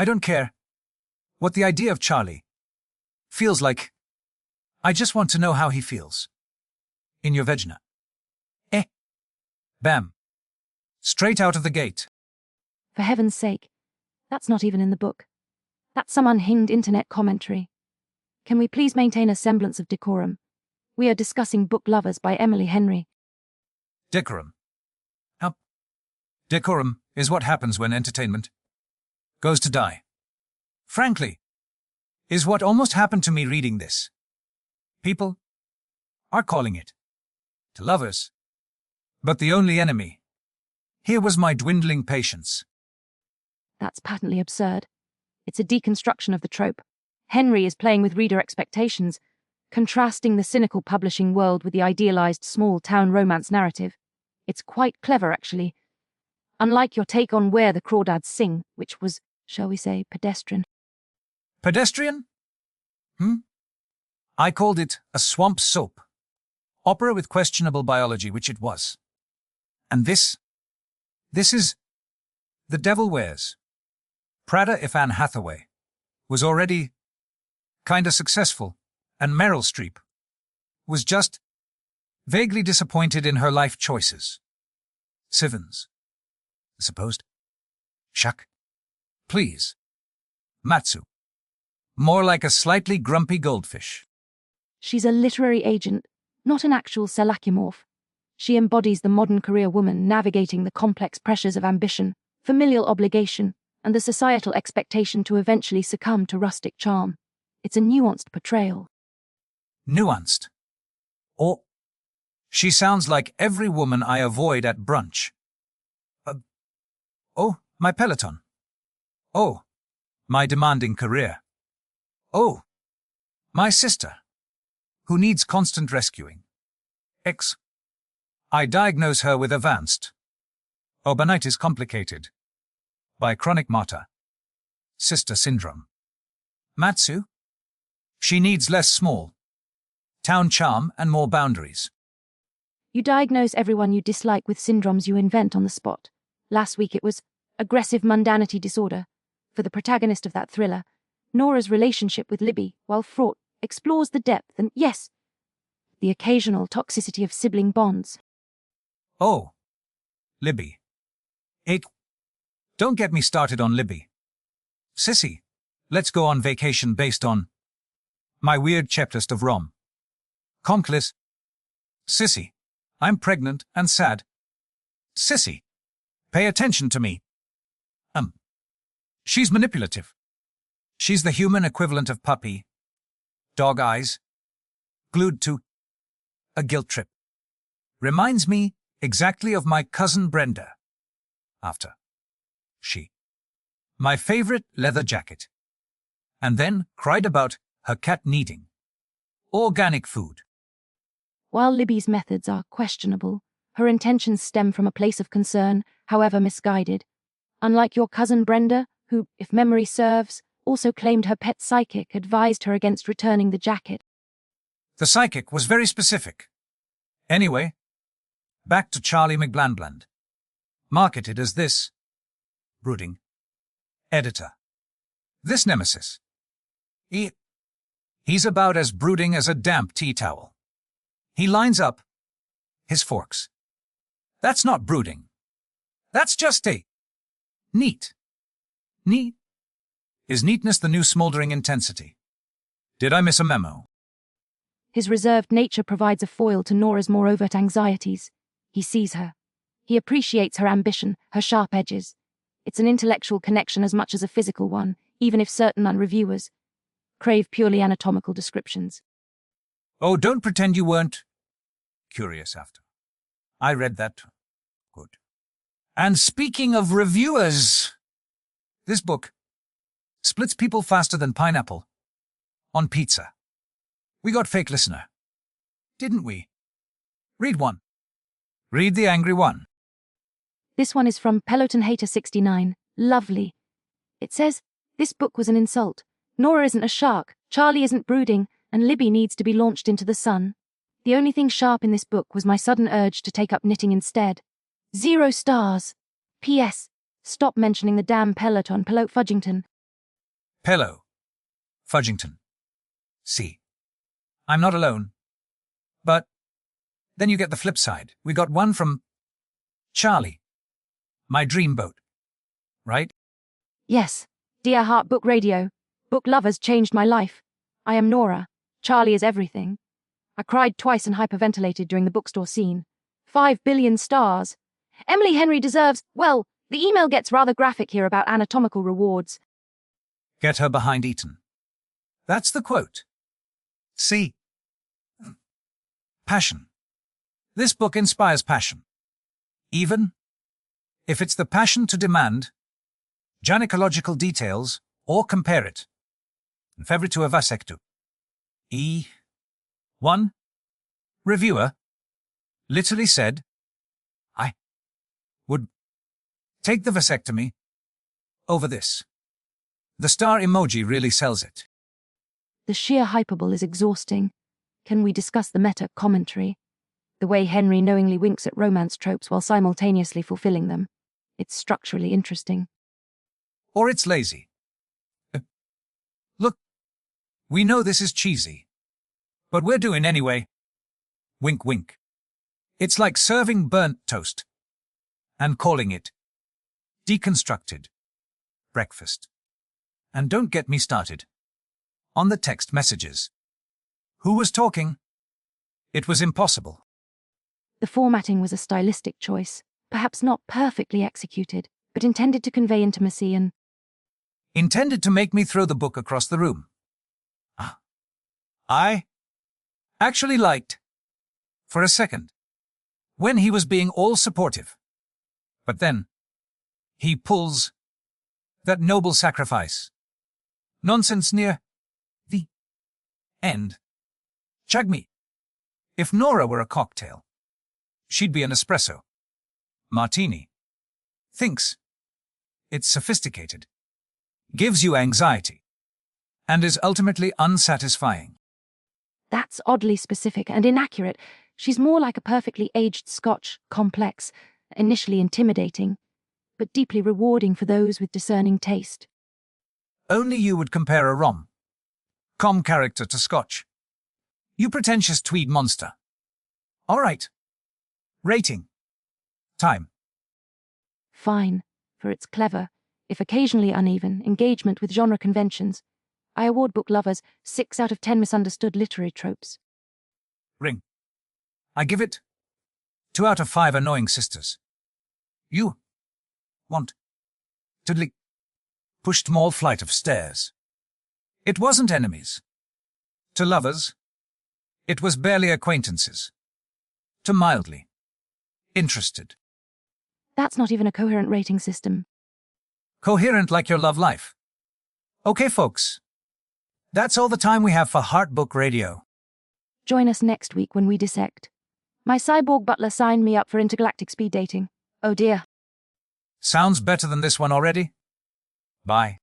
I don't care what the idea of Charlie feels like. I just want to know how he feels. In your vagina. Eh. Bam. Straight out of the gate. For heaven's sake, that's not even in the book. That's some unhinged internet commentary. Can we please maintain a semblance of decorum? We are discussing Book Lovers by Emily Henry. Decorum. Decorum is what happens when entertainment goes to die. Frankly, is what almost happened to me reading this. People are calling it to lovers, but the only enemy. Here was my dwindling patience. That's patently absurd. It's a deconstruction of the trope. Henry is playing with reader expectations, contrasting the cynical publishing world with the idealized small-town romance narrative. It's quite clever, actually. Unlike your take on Where the Crawdads Sing, which was, shall we say, pedestrian. Pedestrian? I called it a swamp soap. Opera with questionable biology, which it was. And this is The Devil Wears Prada. If Anne Hathaway was already kinda successful, and Meryl Streep was just vaguely disappointed in her life choices. Sivens. Supposed? Shuck. Please. Matsu. More like a slightly grumpy goldfish. She's a literary agent, not an actual selachimorph. She embodies the modern career woman navigating the complex pressures of ambition, familial obligation, and the societal expectation to eventually succumb to rustic charm. It's a nuanced portrayal. Nuanced. Or she sounds like every woman I avoid at brunch. Oh, my Peloton. Oh, my demanding career. Oh, my sister, who needs constant rescuing. I diagnose her with advanced urbanitis complicated by chronic martyr sister syndrome. Matsu? She needs less small town charm and more boundaries. You diagnose everyone you dislike with syndromes you invent on the spot. Last week it was aggressive mundanity disorder. For the protagonist of that thriller, Nora's relationship with Libby, while fraught, explores the depth and, yes, the occasional toxicity of sibling bonds. Oh, Libby. Don't get me started on Libby. Sissy, let's go on vacation based on my weird checklist of rom-com. Sissy, I'm pregnant and sad. Sissy, pay attention to me. She's manipulative. She's the human equivalent of puppy. Dog eyes. Glued to a guilt trip. Reminds me exactly of my cousin Brenda. After she. My favorite leather jacket. And then cried about her cat needing organic food. While Libby's methods are questionable, her intentions stem from a place of concern, however misguided. Unlike your cousin Brenda, who, if memory serves, also claimed her pet psychic advised her against returning the jacket. The psychic was very specific. Anyway, back to Charlie McBlandbland. Marketed as this brooding editor. This nemesis. He's about as brooding as a damp tea towel. He lines up his forks. That's not brooding. That's just neat. Neat? Is neatness the new smoldering intensity? Did I miss a memo? His reserved nature provides a foil to Nora's more overt anxieties. He sees her. He appreciates her ambition, her sharp edges. It's an intellectual connection as much as a physical one, even if certain unreviewers crave purely anatomical descriptions. Oh, don't pretend you weren't curious after. I read that. Good. And speaking of reviewers, this book splits people faster than pineapple on pizza. We got fake listener, didn't we? Read one. Read the angry one. This one is from Peloton Hater 69. Lovely. It says, this book was an insult. Nora isn't a shark, Charlie isn't brooding, and Libby needs to be launched into the sun. The only thing sharp in this book was my sudden urge to take up knitting instead. 0 stars. P.S. Stop mentioning the damn Peloton, Pelote Fudgington. Pillow. Fudgington. See. I'm not alone. But then you get the flip side. We got one from Charlie. My dream boat. Right? Yes. Dear Heart Book Radio. Book lovers changed my life. I am Nora. Charlie is everything. I cried twice and hyperventilated during the bookstore scene. 5 billion stars. Emily Henry deserves, well, the email gets rather graphic here about anatomical rewards. Get her behind Eton. That's the quote. See. Passion. This book inspires passion. Even if it's the passion to demand gynecological details or compare it. Favorite to a vasecto. One reviewer literally said, I would take the vasectomy over this. The star emoji really sells it. The sheer hyperbole is exhausting. Can we discuss the meta-commentary? The way Henry knowingly winks at romance tropes while simultaneously fulfilling them. It's structurally interesting. Or it's lazy. Look, we know this is cheesy, but we're doing anyway. Wink wink. It's like serving burnt toast and calling it deconstructed breakfast. And don't get me started on the text messages. Who was talking? It was impossible. The formatting was a stylistic choice, perhaps not perfectly executed, but intended to convey intimacy and intended to make me throw the book across the room. I actually liked, for a second, when he was being all supportive. But then, he pulls that noble sacrifice. Nonsense near the end. Chug me. If Nora were a cocktail, she'd be an espresso. Martini. Thinks it's sophisticated. Gives you anxiety. And is ultimately unsatisfying. That's oddly specific and inaccurate. She's more like a perfectly aged Scotch, complex, initially intimidating, but deeply rewarding for those with discerning taste. Only you would compare a rom-com character to Scotch. You pretentious tweed monster. All right. Rating. Time. Fine, for its clever, if occasionally uneven, engagement with genre conventions. I award book lovers 6 out of 10 misunderstood literary tropes. Ring. I give it 2 out of 5 annoying sisters. You want to pushed small flight of stairs. It wasn't enemies. To lovers, it was barely acquaintances. To mildly interested. That's not even a coherent rating system. Coherent like your love life. Okay, folks. That's all the time we have for Heart Book Radio. Join us next week when we dissect. My cyborg butler signed me up for intergalactic speed dating. Oh dear. Sounds better than this one already? Bye.